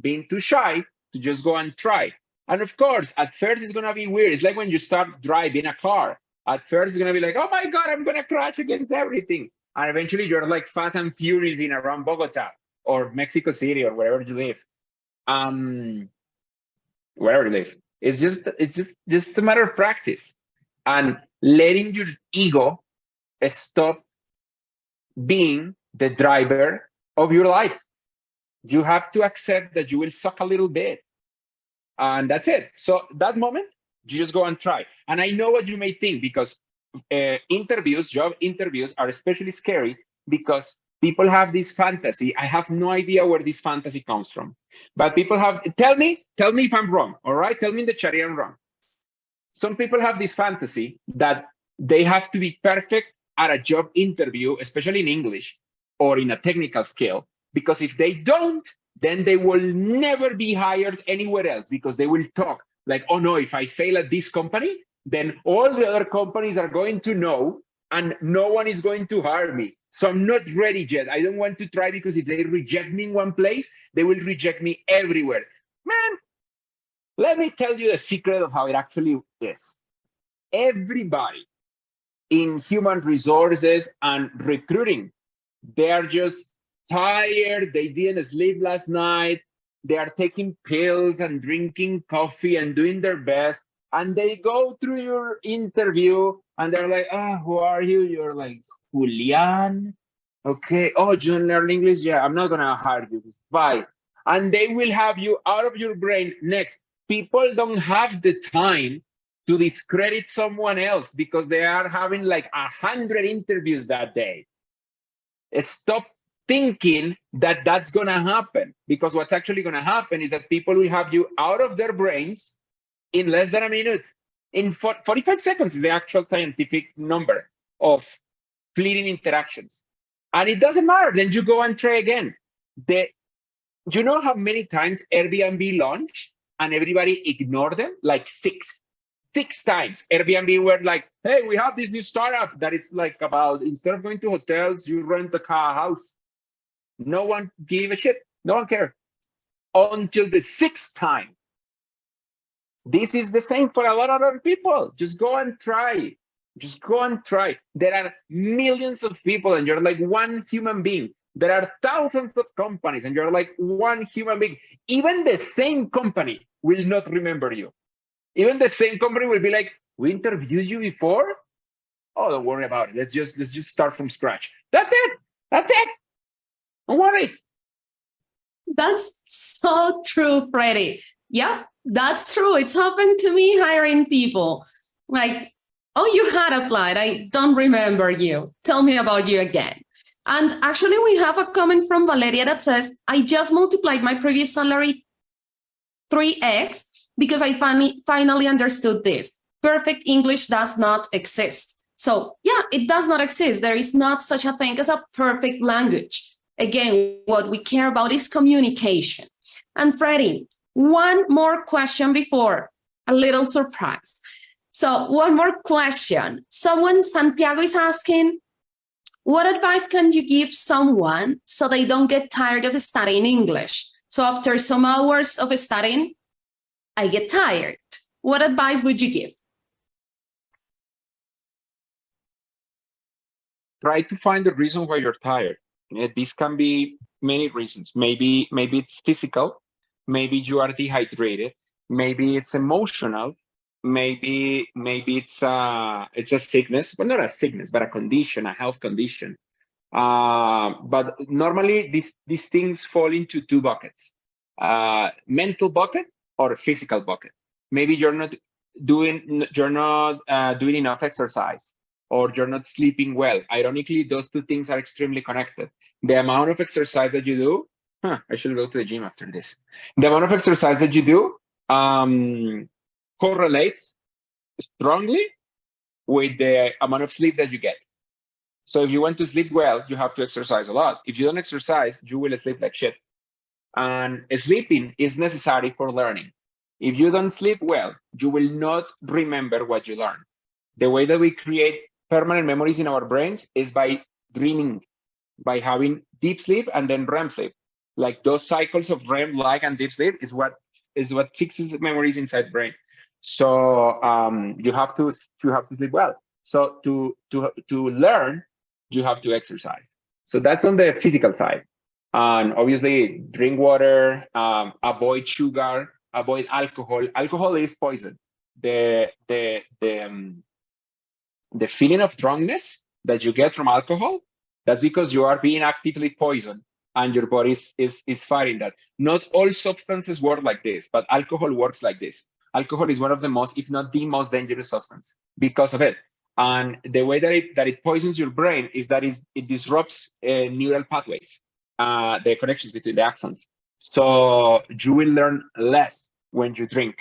[SPEAKER 2] being too shy to just go and try. And of course, at first it's gonna be weird. It's like when you start driving a car. At first it's gonna be like, oh my God, I'm gonna crash against everything. And eventually you're like fast and furious in around Bogota or Mexico City or wherever you live. Wherever you live. It's just a matter of practice and letting your ego stop being the driver of your life. You have to accept that you will suck a little bit. And that's it. So that moment, you just go and try. And I know what you may think, because job interviews are especially scary because people have this fantasy. I have no idea where this fantasy comes from. But people have, tell me if I'm wrong, all right? Tell me in the chat if I'm wrong. Some people have this fantasy that they have to be perfect at a job interview, especially in English or in a technical skill, because if they don't, then they will never be hired anywhere else, because they will talk like, oh no, if I fail at this company, then all the other companies are going to know and no one is going to hire me. So I'm not ready yet. I don't want to try, because if they reject me in one place, they will reject me everywhere. Man, let me tell you the secret of how it actually is. Everybody in human resources and recruiting, they are just tired. They didn't sleep last night. They are taking pills and drinking coffee and doing their best. And they go through your interview and they're like, who are you? You're like, Julian. Okay. Oh, you don't learn English? Yeah, I'm not going to hire you. Bye. And they will have you out of your brain. Next, people don't have the time to discredit someone else because they are having like 100 interviews that day. Stop thinking that that's going to happen, because what's actually going to happen is that people will have you out of their brains in less than a minute. In 45 seconds is the actual scientific number of fleeting interactions. And it doesn't matter. Then you go and try again. You know how many times Airbnb launched and everybody ignored them? Like six times. Airbnb were like, hey, we have this new startup that it's like about, instead of going to hotels, you rent a house. No one gave a shit. No one cared. Until the sixth time. This is the same for a lot of other people. Just go and try. Just go and try. There are millions of people and you're like one human being. There are thousands of companies and you're like one human being. Even the same company will not remember you. Even the same company will be like, we interviewed you before? Oh, don't worry about it. Let's just start from scratch. That's it. That's it. Don't worry.
[SPEAKER 1] That's so true, Freddy. Yeah, that's true. It's happened to me hiring people. Like, oh, you had applied. I don't remember you. Tell me about you again. And actually, we have a comment from Valeria that says, I just multiplied my previous salary 3x because I finally understood this. Perfect English does not exist. So yeah, it does not exist. There is not such a thing as a perfect language. Again, what we care about is communication. And Freddy, one more question before a little surprise. So one more question. Santiago is asking, what advice can you give someone so they don't get tired of studying English? So after some hours of studying, I get tired. What advice would you give?
[SPEAKER 2] Try to find the reason why you're tired. This can be many reasons. Maybe it's physical. Maybe you are dehydrated. Maybe it's emotional. Maybe it's a sickness. Well, not a sickness, but a condition, a health condition. But normally these things fall into two buckets: mental bucket or physical bucket. Maybe you're not doing enough exercise, or you're not sleeping well. Ironically, those two things are extremely connected. The amount of exercise that you do, I should go to the gym after this. The amount of exercise that you do correlates strongly with the amount of sleep that you get. So if you want to sleep well, you have to exercise a lot. If you don't exercise, you will sleep like shit. And sleeping is necessary for learning. If you don't sleep well, you will not remember what you learn. The way that we create permanent memories in our brains is by dreaming, by having deep sleep and then REM sleep. Like those cycles of REM, like, and deep sleep is what fixes the memories inside the brain. So you have to sleep well. So to learn, you have to exercise. So that's on the physical side. And obviously, drink water, avoid sugar, avoid alcohol. Alcohol is poison. The feeling of drunkenness that you get from alcohol, that's because you are being actively poisoned and your body is fighting that. Not all substances work like this, but alcohol works like this. Alcohol is one of the most, if not the most dangerous substance because of it. And the way that it poisons your brain is that it disrupts neural pathways, the connections between the axons. So you will learn less when you drink.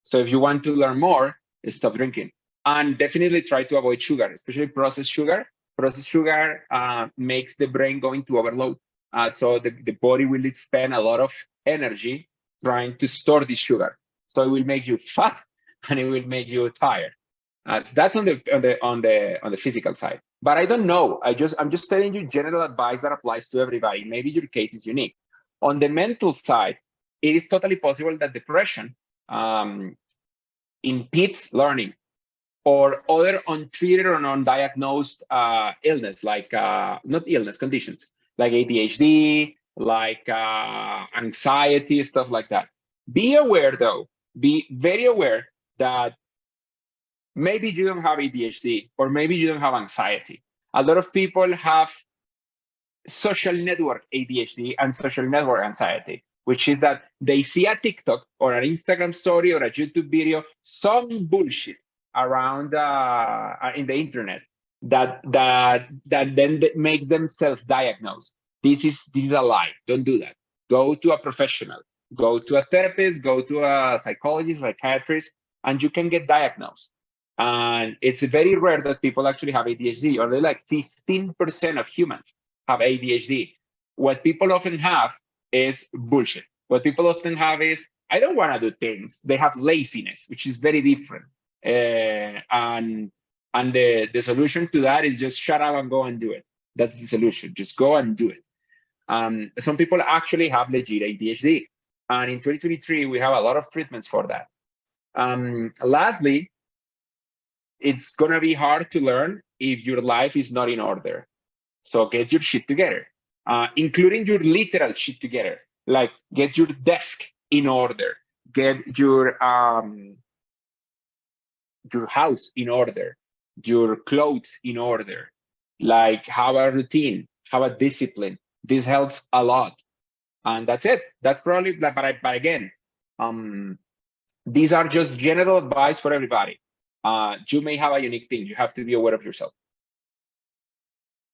[SPEAKER 2] So if you want to learn more, stop drinking. And definitely try to avoid sugar, especially processed sugar. Processed sugar makes the brain go into overload. So the body will spend a lot of energy trying to store this sugar. So it will make you fat and it will make you tired. That's on the physical side. But I don't know. I'm just telling you general advice that applies to everybody. Maybe your case is unique. On the mental side, it is totally possible that depression impedes learning, or other untreated or undiagnosed illness, like not illness, conditions like ADHD, like anxiety, stuff like that. Be aware, though. Be very aware that maybe you don't have ADHD, or maybe you don't have anxiety. A lot of people have social network ADHD and social network anxiety, which is that they see a TikTok or an Instagram story or a YouTube video, some bullshit, around in the internet that then makes them self-diagnose. This is a lie. Don't do that. Go to a professional. Go to a therapist. Go to a psychologist, psychiatrist, and you can get diagnosed. And it's very rare that people actually have ADHD. Only like 15% of humans have ADHD. What people often have is bullshit. What people often have is, I don't want to do things. They have laziness, which is very different. And the solution to that is just shut up and go and do it. That's the solution. Just go and do it. Some people actually have legit ADHD. And in 2023, we have a lot of treatments for that. Lastly, it's going to be hard to learn if your life is not in order. So get your shit together, including your literal shit together. Like get your desk in order, get your house in order, your clothes in order, like have a routine, have a discipline. This helps a lot. And that's it. That's probably, but again, these are just general advice for everybody. You may have a unique thing. You have to be aware of yourself.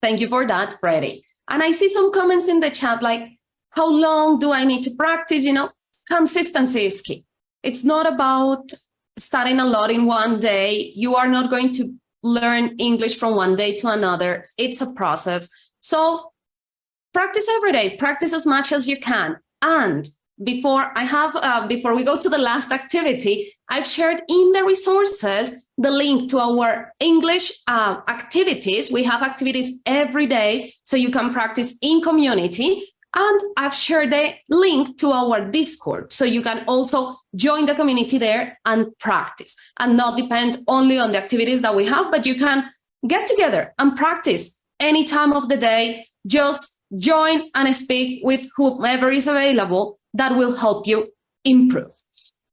[SPEAKER 1] Thank you for that, Freddy. And I see some comments in the chat like, how long do I need to practice? You know, consistency is key. It's not about studying a lot in one day. You are not going to learn English from one day to another. It's a process. So practice every day, practice as much as you can. And before we go to the last activity, I've shared in the resources the link to our English activities. We have activities every day, so you can practice in community. And I've shared the link to our Discord, so you can also join the community there and practice and not depend only on the activities that we have, but you can get together and practice any time of the day. Just join and speak with whomever is available. That will help you improve.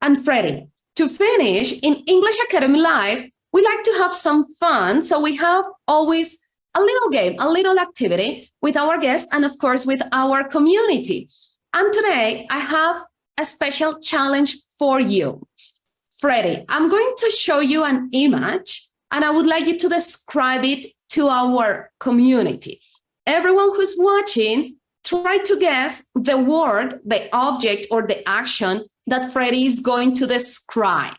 [SPEAKER 1] And Freddy, to finish, in English Academy Live, we like to have some fun. So we have always a little game, a little activity with our guests and of course with our community. And today I have a special challenge for you. Freddy, I'm going to show you an image and I would like you to describe it to our community. Everyone who's watching, try to guess the word, the object, or the action that Freddy is going to describe.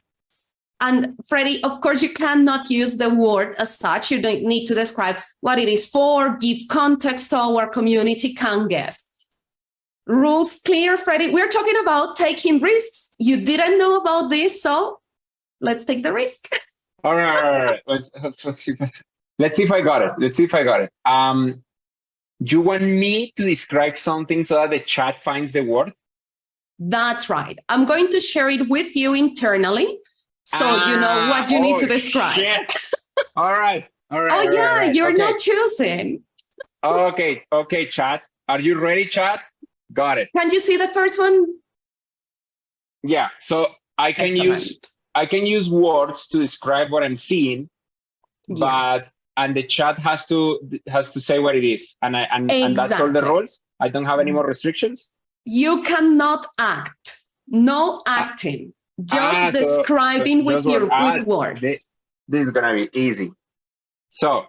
[SPEAKER 1] And Freddy, of course, you cannot use the word as such. You don't need to describe what it is for, give context so our community can guess. Rules clear, Freddy? We're talking about taking risks. You didn't know about this, so let's take the risk.
[SPEAKER 2] All right. Let's see if I got it. You want me to describe something so that the chat finds the word?
[SPEAKER 1] That's right. I'm going to share it with you internally, so you know what you need to describe.
[SPEAKER 2] Shit. All right.
[SPEAKER 1] Oh, yeah, you're not choosing.
[SPEAKER 2] Okay, chat. Are you ready, chat? Got it.
[SPEAKER 1] Can you see the first one?
[SPEAKER 2] Yeah, so I can use words to describe what I'm seeing, but and the chat has to say what it is, and that's all the rules. I don't have any more restrictions.
[SPEAKER 1] You cannot act. No acting. Just describing with words.
[SPEAKER 2] This is gonna be easy. So,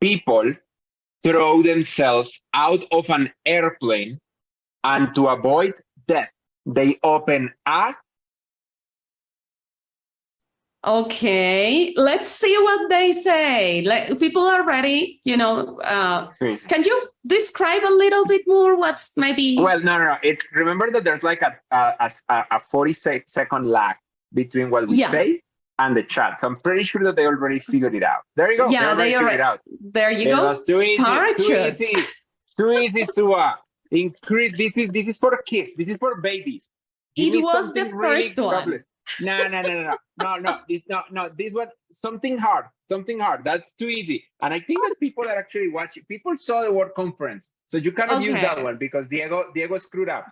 [SPEAKER 2] people throw themselves out of an airplane, and to avoid death, they open a.
[SPEAKER 1] Okay, let's see what they say. Like, people are ready, you know. Can you describe a little bit more what's maybe?
[SPEAKER 2] Well, no. It's, remember that there's like a 40-second lag between what we say and the chat. So I'm pretty sure that they already figured it out. There you go.
[SPEAKER 1] Yeah, they already figured it out. There you go.
[SPEAKER 2] Was too easy. Too easy to increase. This is for kids. This is for babies.
[SPEAKER 1] It was the first one.
[SPEAKER 2] No. This was something hard. That's too easy. And I think that people are actually watching. People saw the word conference, so you cannot use that one because Diego screwed up.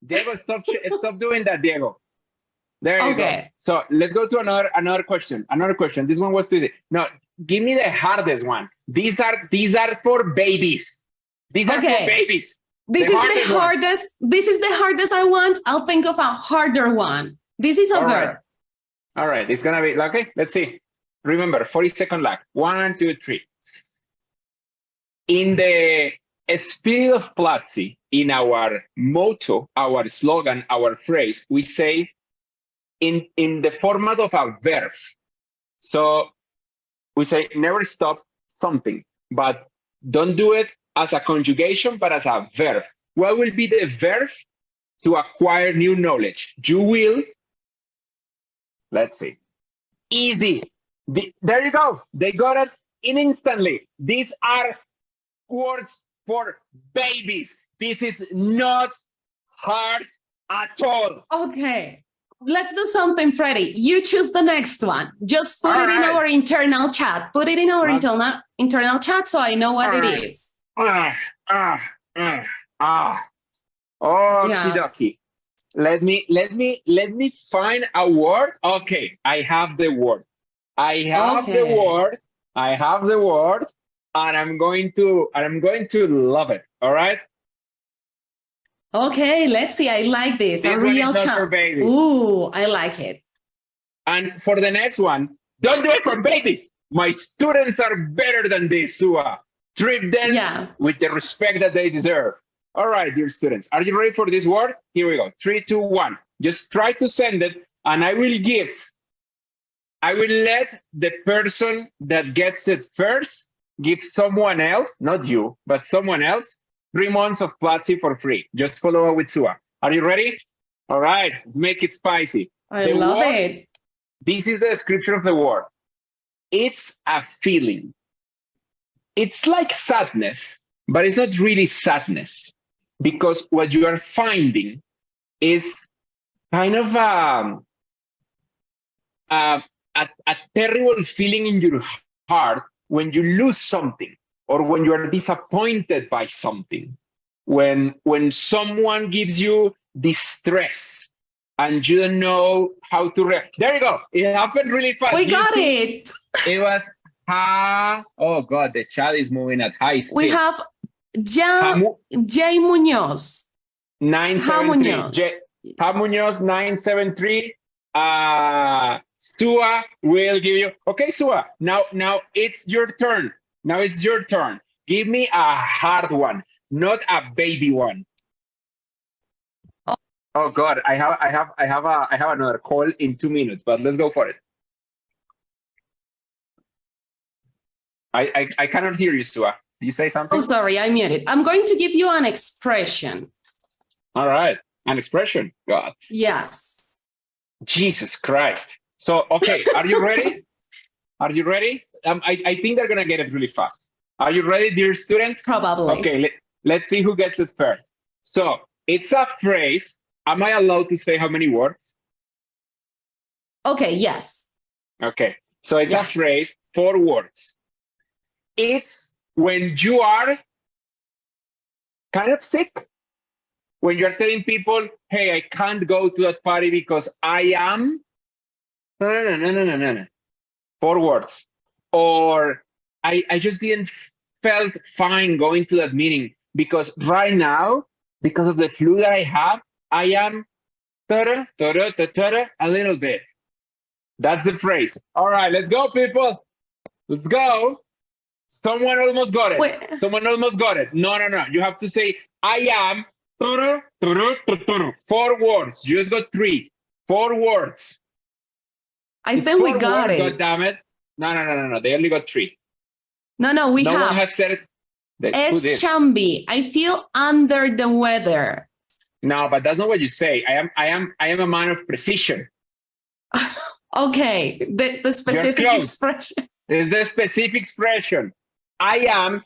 [SPEAKER 2] Diego, stop doing that, Diego. There you go. So let's go to another question. This one was too easy. No, give me the hardest one. These are for babies. These are for babies.
[SPEAKER 1] This is the hardest. This is the hardest I want. I'll think of a harder one. This is a verb.
[SPEAKER 2] All right. It's gonna be okay. Let's see. Remember, 40-second lag. 1, 2, 3. In the spirit of Platzi, in our motto, our slogan, our phrase, we say in the format of a verb. So we say never stop something, but don't do it as a conjugation, but as a verb. What will be the verb to acquire new knowledge? You will, let's see, easy. There you go. They got it instantly. These are words for babies. This is not hard at all.
[SPEAKER 1] Okay. Let's do something, Freddy. You choose the next one. Just put it in our internal chat. Put it in our internal chat so I know what it is.
[SPEAKER 2] Okie dokie. Let me find a word. Okay, I have the word. I have the word, and I'm going to love it. All right.
[SPEAKER 1] Okay, let's see. I like this.
[SPEAKER 2] This
[SPEAKER 1] a real
[SPEAKER 2] chat.
[SPEAKER 1] Ooh, I like it.
[SPEAKER 2] And for the next one, don't do it for babies. My students are better than this, Sua. Treat them with the respect that they deserve. All right, dear students, are you ready for this word? Here we go. 3, 2, 1. Just try to send it, and I will let the person that gets it first give someone else, not you, but someone else, 3 months of Platzi for free. Just follow up with Sua. Are you ready? All right, let's make it spicy.
[SPEAKER 1] I love it.
[SPEAKER 2] This is the description of the word. It's a feeling. It's like sadness, but it's not really sadness, because what you are finding is kind of a terrible feeling in your heart when you lose something, or when you are disappointed by something, when someone gives you distress and you don't know how to react. There you go. It happened really fast.
[SPEAKER 1] We got it.
[SPEAKER 2] It was oh God, the chat is moving at high speed.
[SPEAKER 1] We have J Munoz.
[SPEAKER 2] 973. Munoz 973. Sua will give you. Okay, Sua. Now it's your turn. Now it's your turn. Give me a hard one, not a baby one. Oh God, I have another call in 2 minutes, but let's go for it. I cannot hear you, Sua. You say something?
[SPEAKER 1] Oh, sorry, I muted. I'm going to give you an expression.
[SPEAKER 2] All right, an expression. God.
[SPEAKER 1] Yes.
[SPEAKER 2] Jesus Christ. So, okay, are you ready? Are you ready? I think they're gonna get it really fast. Are you ready, dear students?
[SPEAKER 1] Probably.
[SPEAKER 2] Okay, let's see who gets it first. So, it's a phrase. Am I allowed to say how many words?
[SPEAKER 1] Okay, yes.
[SPEAKER 2] Okay, so it's a phrase, 4 words. It's when you are kind of sick. When you're telling people, hey, I can't go to that party because I am. No. 4 words. Or I just didn't felt fine going to that meeting because right now, because of the flu that I have, I am a little bit. That's the phrase. All right, let's go, people. Let's go. Someone almost got it.
[SPEAKER 1] Wait.
[SPEAKER 2] Someone almost got it. No. You have to say, I am 4 words. You just got 3. 4 words.
[SPEAKER 1] I think we got it.
[SPEAKER 2] God damn it. No. They only got 3.
[SPEAKER 1] No, we have.
[SPEAKER 2] No one has said it.
[SPEAKER 1] Es Chambi. I feel under the weather.
[SPEAKER 2] No, but that's not what you say. I am a man of precision.
[SPEAKER 1] Okay, the specific expression.
[SPEAKER 2] It's the specific expression. I am.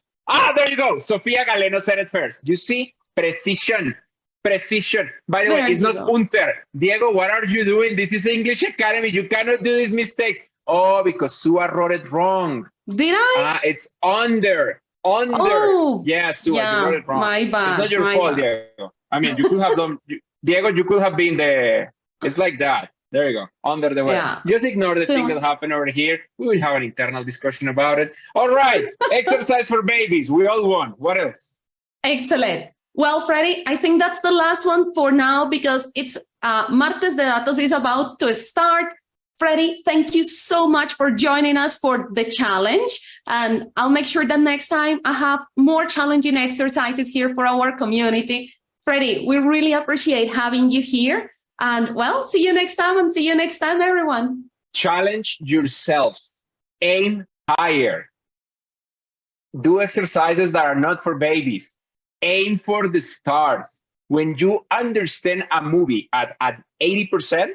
[SPEAKER 2] There you go. Sofia Galeno said it first. You see, precision. By the way, it's not unter. Diego, what are you doing? This is English Academy. You cannot do these mistakes. Oh, because Sua wrote it wrong.
[SPEAKER 1] Did I?
[SPEAKER 2] It's under.
[SPEAKER 1] Oh,
[SPEAKER 2] yeah, Sua, you wrote it wrong.
[SPEAKER 1] My bad.
[SPEAKER 2] It's not your fault, Diego. I mean, you could have done. Diego, you could have been there. It's like that. There you go. Under the weather. Yeah. Just ignore the thing that happened over here. We will have an internal discussion about it. All right. Exercise for babies. We all won. What else?
[SPEAKER 1] Excellent. Well, Freddy, I think that's the last one for now because it's Martes de Datos is about to start. Freddy, thank you so much for joining us for the challenge. And I'll make sure that next time I have more challenging exercises here for our community. Freddy, we really appreciate having you here. And well, see you next time, and see you next time, everyone.
[SPEAKER 2] Challenge yourselves. Aim higher. Do exercises that are not for babies. Aim for the stars. When you understand a movie at 80%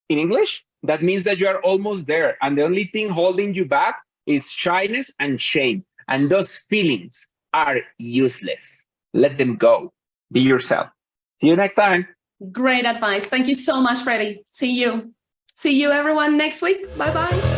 [SPEAKER 2] in English, that means that you are almost there. And the only thing holding you back is shyness and shame. And those feelings are useless. Let them go. Be yourself. See you next time.
[SPEAKER 1] Great advice. Thank you so much, Freddy. See you. See you, everyone, next week. Bye-bye.